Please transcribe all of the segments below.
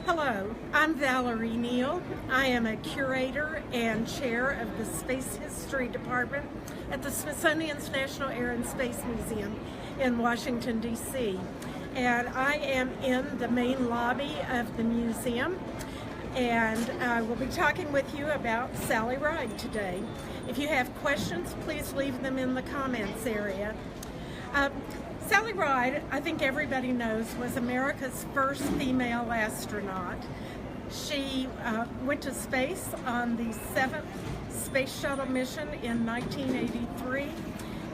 Hello, I'm Valerie Neal. I am a curator and chair of the Space History Department at the Smithsonian's National Air and Space Museum in Washington, D.C. And I am in the main lobby of the museum, and I will be talking with you about Sally Ride today. If you have questions, please leave them in the comments area. Sally Ride, I think everybody knows, was America's first female astronaut. She went to space on the 7th Space Shuttle mission in 1983,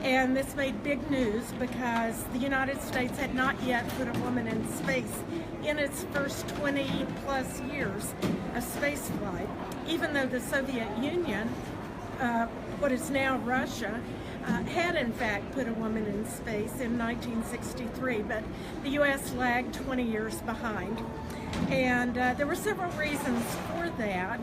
and this made big news because the United States had not yet put a woman in space in its first 20-plus years of spaceflight, even though the Soviet Union, what is now Russia, had in fact put a woman in space in 1963, but the U.S. lagged 20 years behind. And there were several reasons for that.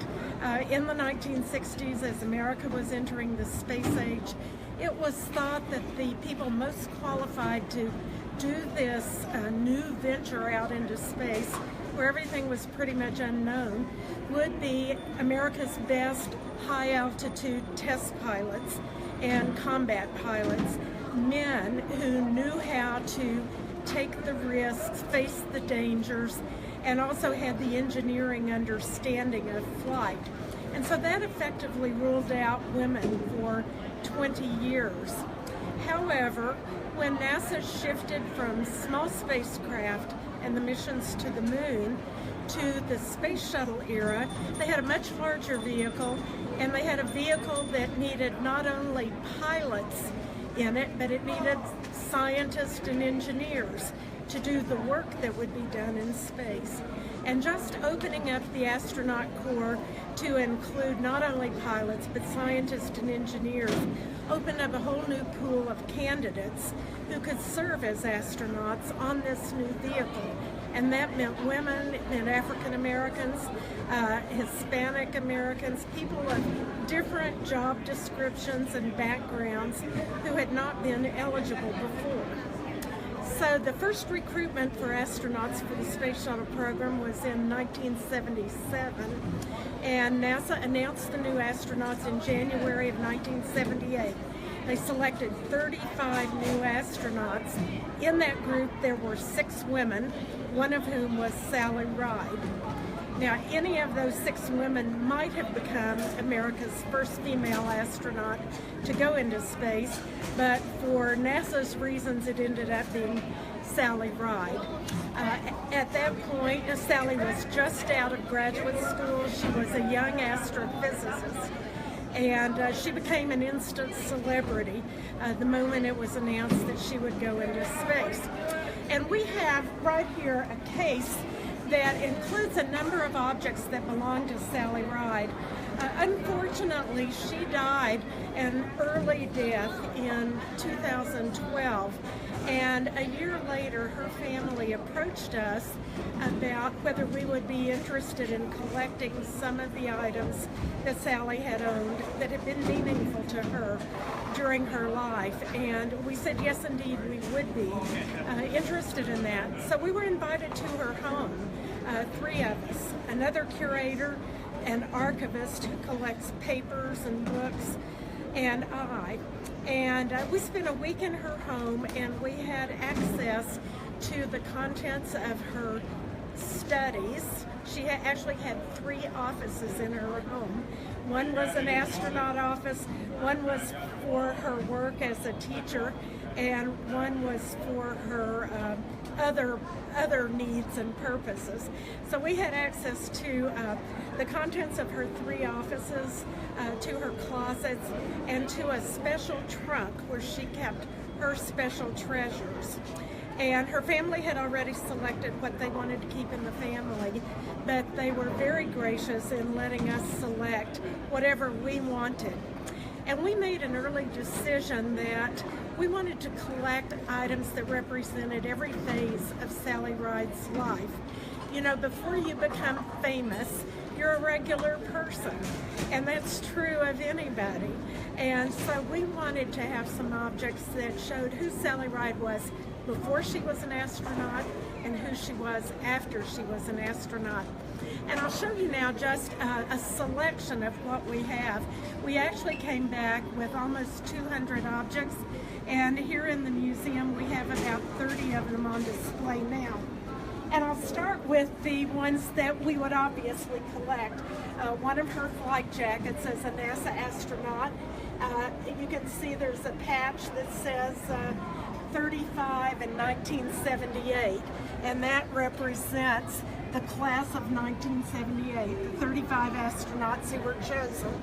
In the 1960s, as America was entering the space age, it was thought that the people most qualified to do this new venture out into space, where everything was pretty much unknown, would be America's best high-altitude test pilots and combat pilots, men who knew how to take the risks, face the dangers, and also had the engineering understanding of flight. And so that effectively ruled out women for 20 years. However, when NASA shifted from small spacecraft and the missions to the moon to the space shuttle era, they had a much larger vehicle, and they had a vehicle that needed not only pilots in it, but it needed scientists and engineers to do the work that would be done in space. And just opening up the astronaut corps to include not only pilots, but scientists and engineers opened up a whole new pool of candidates who could serve as astronauts on this new vehicle. And that meant women, it meant African Americans, Hispanic Americans, people of different job descriptions and backgrounds who had not been eligible before. So the first recruitment for astronauts for the Space Shuttle program was in 1977, and NASA announced the new astronauts in January of 1978. They selected 35 new astronauts. In that group, there were 6 women, one of whom was Sally Ride. Now, any of those 6 women might have become America's first female astronaut to go into space, but for NASA's reasons, it ended up being Sally Ride. At that point, Sally was just out of graduate school. She was a young astrophysicist, and she became an instant celebrity the moment it was announced that she would go into space. And we have right here a case that includes a number of objects that belong to Sally Ride. Unfortunately, she died an early death in 2012, and a year later her family approached us about whether we would be interested in collecting some of the items that Sally had owned that had been meaningful to her during her life, and we said yes, indeed, we would be interested in that. So we were invited to her home, 3 of us, another curator, an archivist who collects papers and books, and I. And we spent a week in her home, and we had access to the contents of her studies. She actually had 3 offices in her home. One was an astronaut office, one was for her work as a teacher, and one was for her other needs and purposes. So we had access to the contents of her 3 offices, to her closets, and to a special trunk where she kept her special treasures. And her family had already selected what they wanted to keep in the family, but they were very gracious in letting us select whatever we wanted. And we made an early decision that we wanted to collect items that represented every phase of Sally Ride's life. You know, before you become famous, you're a regular person, and that's true of anybody. And so we wanted to have some objects that showed who Sally Ride was before she was an astronaut and who she was after she was an astronaut. And I'll show you now just a selection of what we have. We actually came back with almost 200 objects, and here in the museum we have about 30 of them on display now. And I'll start with the ones that we would obviously collect. One of her flight jackets as a NASA astronaut. You can see there's a patch that says 35 in 1978, and that represents the class of 1978, the 35 astronauts who were chosen.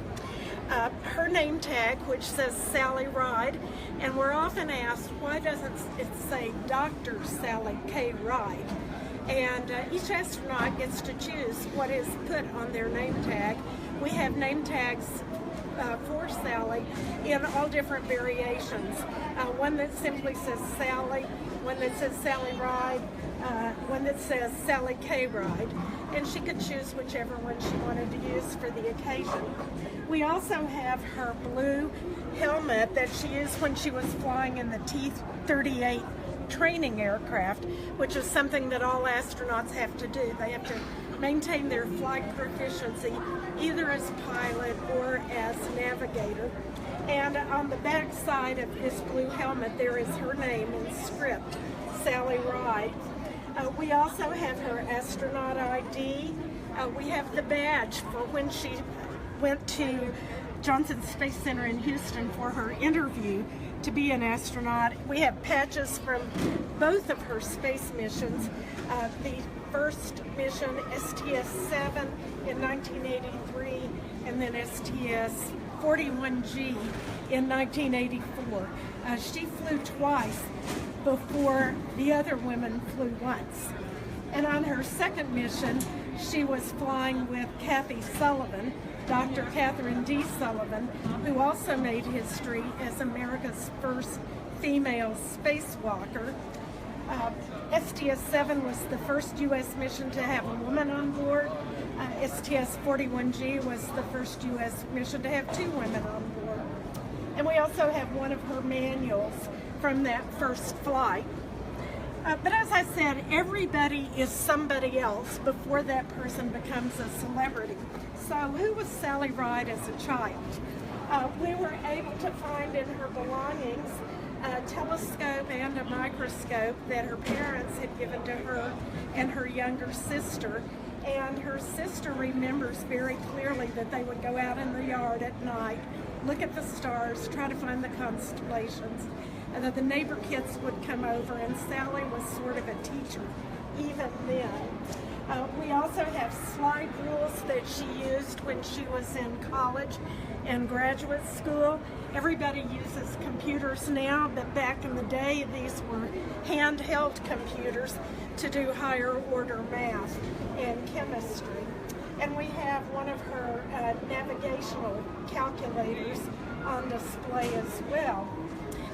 Her name tag, which says Sally Ride, and we're often asked, why doesn't it say Dr. Sally K. Ride? And each astronaut gets to choose what is put on their name tag. We have name tags for Sally in all different variations. One that simply says Sally, one that says Sally Ride, one that says Sally K. Ride, and she could choose whichever one she wanted to use for the occasion. We also have her blue helmet that she used when she was flying in the T-38 training aircraft, which is something that all astronauts have to do. They have to maintain their flight proficiency either as pilot or as navigator. And on the back side of this blue helmet there is her name in script, Sally Ride. We also have her astronaut ID. We have the badge for when she went to Johnson Space Center in Houston for her interview to be an astronaut. We have patches from both of her space missions. The first mission, STS-7 in 1983, and then STS-41G in 1984. She flew twice before the other women flew once. And on her second mission, she was flying with Kathy Sullivan, Dr. Catherine D. Sullivan, who also made history as America's first female spacewalker. STS-7 was the first U.S. mission to have a woman on board. STS-41G was the first U.S. mission to have 2 women on board. And we also have one of her manuals from that first flight. But as I said, everybody is somebody else before that person becomes a celebrity. So who was Sally Ride as a child? We were able to find in her belongings a telescope and a microscope that her parents had given to her and her younger sister. And her sister remembers very clearly that they would go out in the yard at night, look at the stars, try to find the constellations, and that the neighbor kids would come over, and Sally was sort of a teacher even then. We also have slide rules that she used when she was in college and graduate school. Everybody uses computers now, but back in the day these were handheld computers to do higher order math and chemistry. And we have one of her navigational calculators on display as well.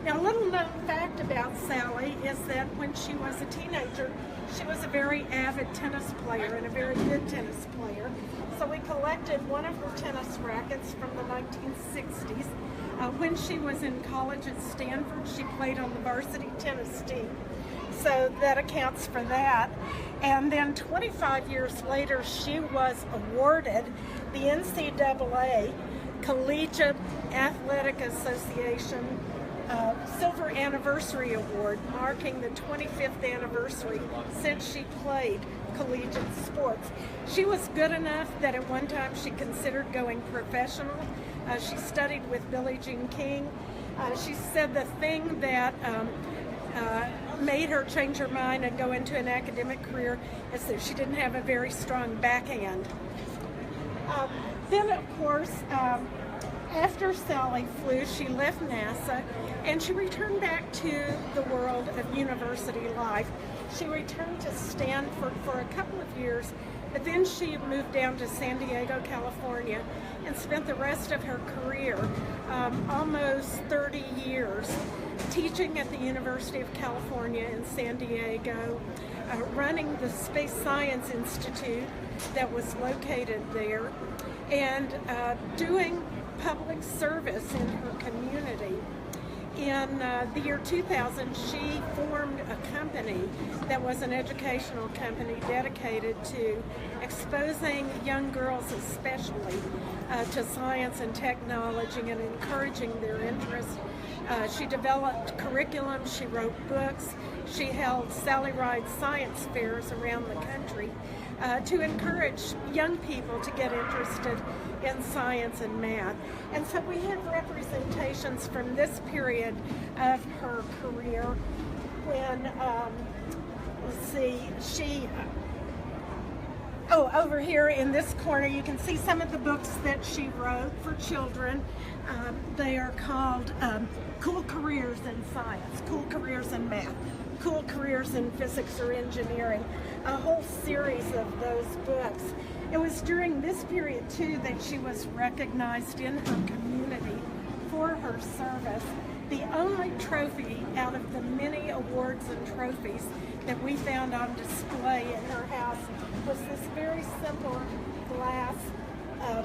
Now, a little known fact about Sally is that when she was a teenager, she was a very avid tennis player and a very good tennis player. So we collected one of her tennis rackets from the 1960s. When she was in college at Stanford, she played on the varsity tennis team. So that accounts for that. And then 25 years later, she was awarded the NCAA Collegiate Athletic Association Silver Anniversary Award, marking the 25th anniversary since she played collegiate sports. She was good enough that at one time she considered going professional. She studied with Billie Jean King. She said the thing that made her change her mind and go into an academic career is that she didn't have a very strong backhand. Then, of course, after Sally flew, she left NASA and she returned back to the world of university life. She returned to Stanford for a couple of years, but then she moved down to San Diego, California, and spent the rest of her career, almost 30 years, teaching at the University of California in San Diego, running the Space Science Institute that was located there, and doing public service in her community. In the year 2000, she formed a company that was an educational company dedicated to exposing young girls especially to science and technology and encouraging their interest. She developed curriculum, she wrote books, she held Sally Ride science fairs around the country to encourage young people to get interested in science and math. And so we have representations from this period of her career when, let's see, over here in this corner you can see some of the books that she wrote for children. They are called Cool Careers in Science, Cool Careers in Math, Cool Careers in Physics or Engineering, a whole series of those books. It was during this period too that she was recognized in her community for her service. The only trophy out of the many awards and trophies that we found on display in her house was this very simple glass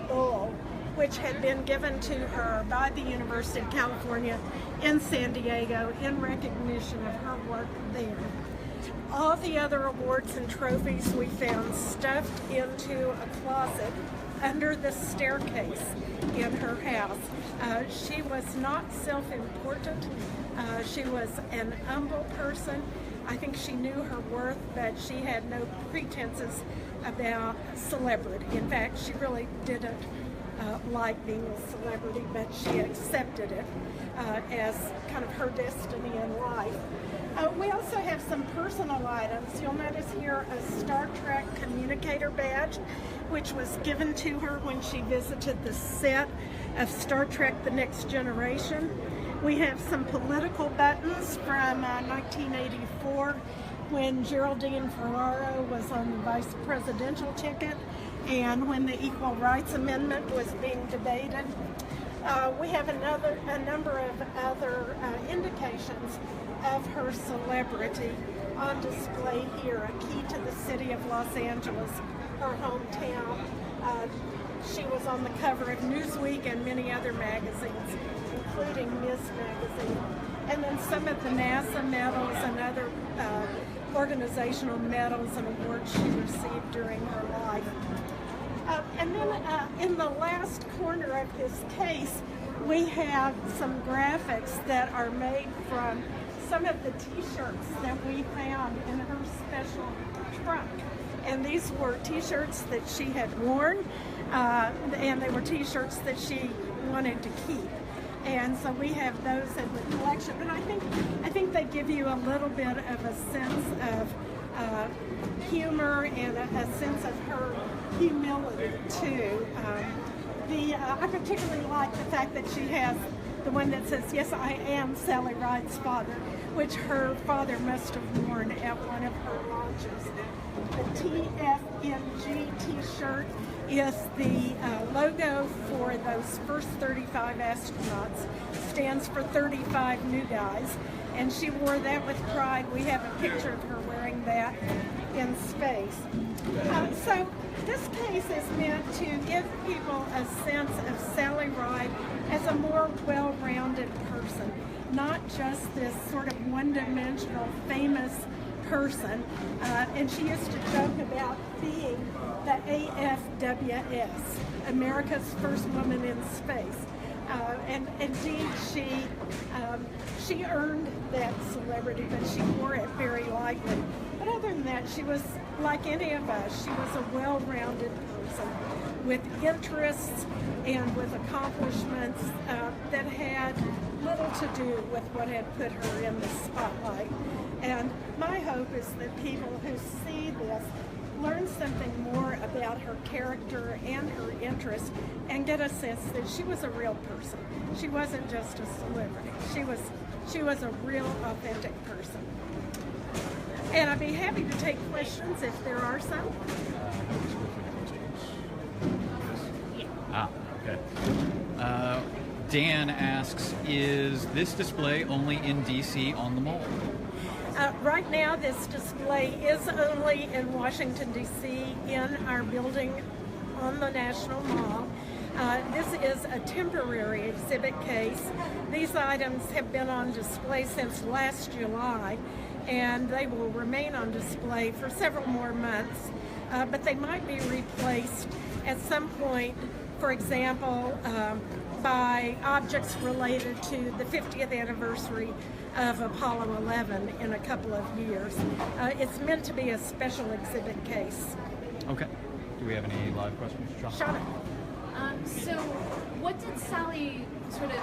bowl, which had been given to her by the University of California in San Diego in recognition of her work there. All the other awards and trophies we found stuffed into a closet under the staircase in her house. She was not self-important. She was an humble person. I think she knew her worth, but she had no pretenses about celebrity. In fact, she really didn't like being a celebrity, but she accepted it as kind of her destiny in life. We also have some personal items. You'll notice here a Star Trek communicator badge, which was given to her when she visited the set of Star Trek: The Next Generation. We have some political buttons from 1984 when Geraldine Ferraro was on the vice presidential ticket and when the Equal Rights Amendment was being debated. We have a number of other indications of her celebrity on display here. A key to the city of Los Angeles, her hometown. She was on the cover of Newsweek and many other magazines, including Ms. Magazine. And then some of the NASA medals and other organizational medals and awards she received during her life. And then in the last corner of this case, we have some graphics that are made from some of the T-shirts that we found in her special trunk. And these were T-shirts that she had worn, and they were T-shirts that she wanted to keep. And so we have those in the collection. But I think they give you a little bit of a sense of humor and a sense of her humility too. I particularly like the fact that she has the one that says, "Yes, I am Sally Ride's father," which her father must have worn at one of her launches. The TFNG T-shirt is the logo for those first 35 astronauts. Stands for 35 new guys, and she wore that with pride. We have a picture of her wearing that in space. So this case is meant to give people a sense of Sally Ride as a more well-rounded person, not just this sort of one-dimensional famous person. And she used to joke about being the AFWS, America's first woman in space. And indeed, she earned that celebrity, but she wore it very lightly. But other than that, she was like any of us. She was a well-rounded person with interests and with accomplishments that had little to do with what had put her in the spotlight. And my hope is that people who see this learn something more about her character and her interests and get a sense that she was a real person. She wasn't just a celebrity. She was a real, authentic person. And I'd be happy to take questions if there are some. Okay. Dan asks, is this display only in DC on the mall? Right now, this display is only in Washington, D.C., in our building on the National Mall. This is a temporary exhibit case. These items have been on display since last July, and they will remain on display for several more months, but they might be replaced at some point, for example, by objects related to the 50th anniversary of Apollo 11 in a couple of years. It's meant to be a special exhibit case. Okay. Do we have any live questions? Shauna. So what did Sally sort of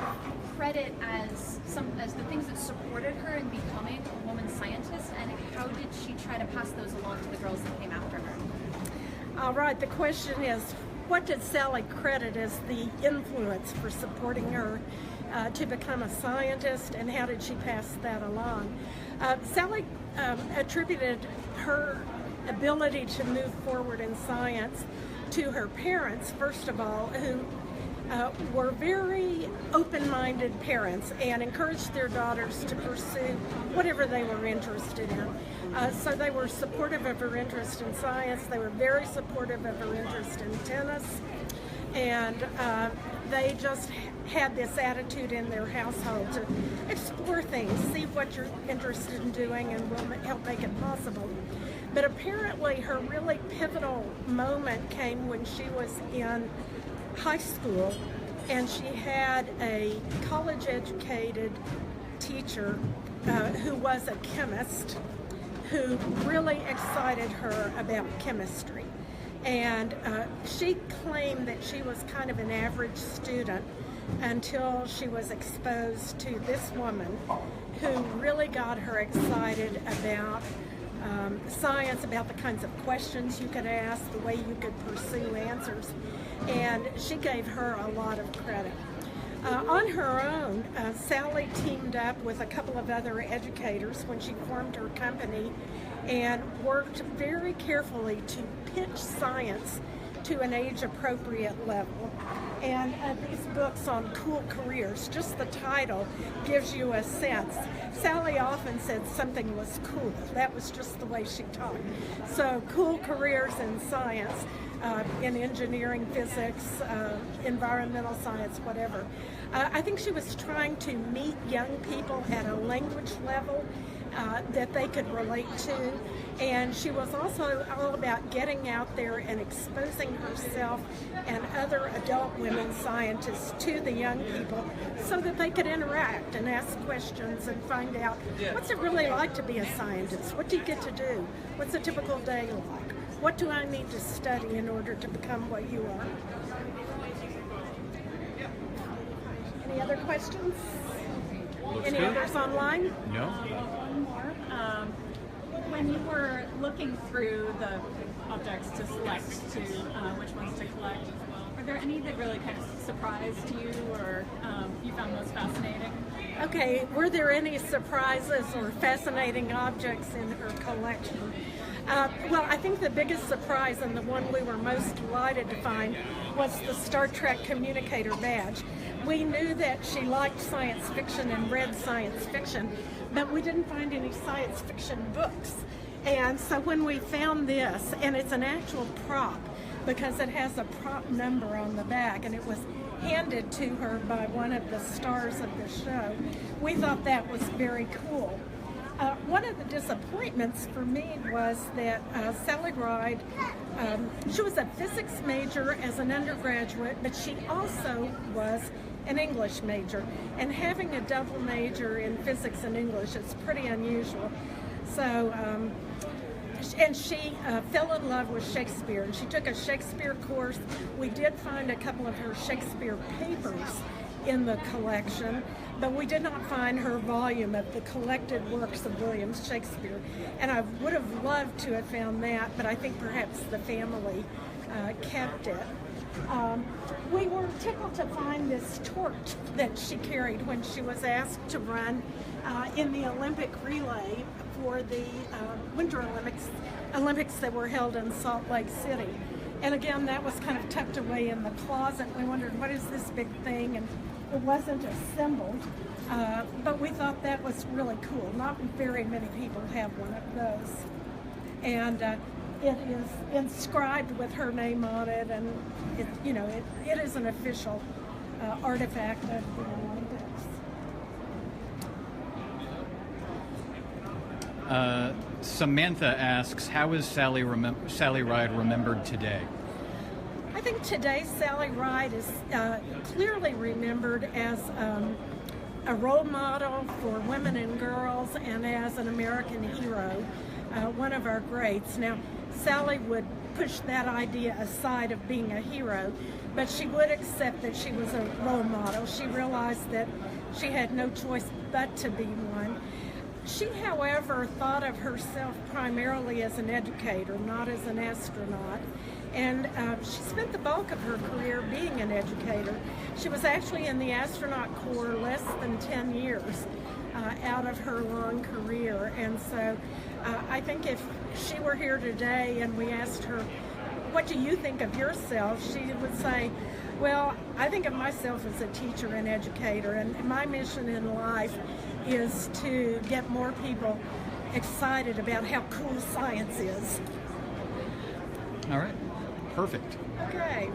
credit as the things that supported her in becoming a woman scientist, and how did she try to pass those along to the girls that came after her? All right, the question is, what did Sally credit as the influence for supporting her to become a scientist, and how did she pass that along? Sally attributed her ability to move forward in science to her parents, first of all, who were very open-minded parents and encouraged their daughters to pursue whatever they were interested in. So they were supportive of her interest in science. They were very supportive of her interest in tennis, and they just had this attitude in their household to explore things, see what you're interested in doing, and we'll help make it possible. But apparently her really pivotal moment came when she was in high school, and she had a college-educated teacher who was a chemist who really excited her about chemistry. And she claimed that she was kind of an average student until she was exposed to this woman who really got her excited about science, about the kinds of questions you could ask, the way you could pursue answers, and she gave her a lot of credit. On her own, Sally teamed up with a couple of other educators when she formed her company and worked very carefully to pitch science to an age-appropriate level. And these books on cool careers, just the title gives you a sense. Sally often said something was cool. That was just the way she talked. So cool careers in science, in engineering, physics, environmental science, whatever. I think she was trying to meet young people at a language level that they could relate to. And she was also all about getting out there and exposing herself and other adult women scientists to the young people so that they could interact and ask questions and find out, what's it really like to be a scientist? What do you get to do? What's a typical day like? What do I need to study in order to become what you are? Any other questions? Any others online? No. One more. When you were looking through the objects to select which ones to collect, were there any that really kind of surprised you or you found most fascinating? Okay, were there any surprises or fascinating objects in her collection? Well, I think the biggest surprise, and the one we were most delighted to find, was the Star Trek communicator badge. We knew that she liked science fiction and read science fiction, but we didn't find any science fiction books. And so when we found this, and it's an actual prop because it has a prop number on the back, and it was handed to her by one of the stars of the show, we thought that was very cool. One of the disappointments for me was that Sally Ride, she was a physics major as an undergraduate, but she also was an English major. And having a double major in physics and English is pretty unusual. So, and she fell in love with Shakespeare, and she took a Shakespeare course. We did find a couple of her Shakespeare papers in the collection, but we did not find her volume of the collected works of William Shakespeare. And I would have loved to have found that, but I think perhaps the family kept it. We were tickled to find this torch that she carried when she was asked to run in the Olympic relay for the Winter Olympics that were held in Salt Lake City. And again, that was kind of tucked away in the closet. We wondered, what is this big thing? And it wasn't assembled, but we thought that was really cool. Not very many people have one of those. And it is inscribed with her name on it, and it is an official artifact of the Olympics. Samantha asks, how is Sally Ride remembered today? I think today Sally Ride is clearly remembered as a role model for women and girls and as an American hero, one of our greats. Now, Sally would push that idea aside of being a hero, but she would accept that she was a role model. She realized that she had no choice but to be one. She, however, thought of herself primarily as an educator, not as an astronaut. And she spent the bulk of her career being an educator. She was actually in the astronaut corps less than 10 years out of her long career. And so I think if she were here today and we asked her, what do you think of yourself? She would say, well, I think of myself as a teacher and educator, and my mission in life is to get more people excited about how cool science is. All right. Perfect. Okay.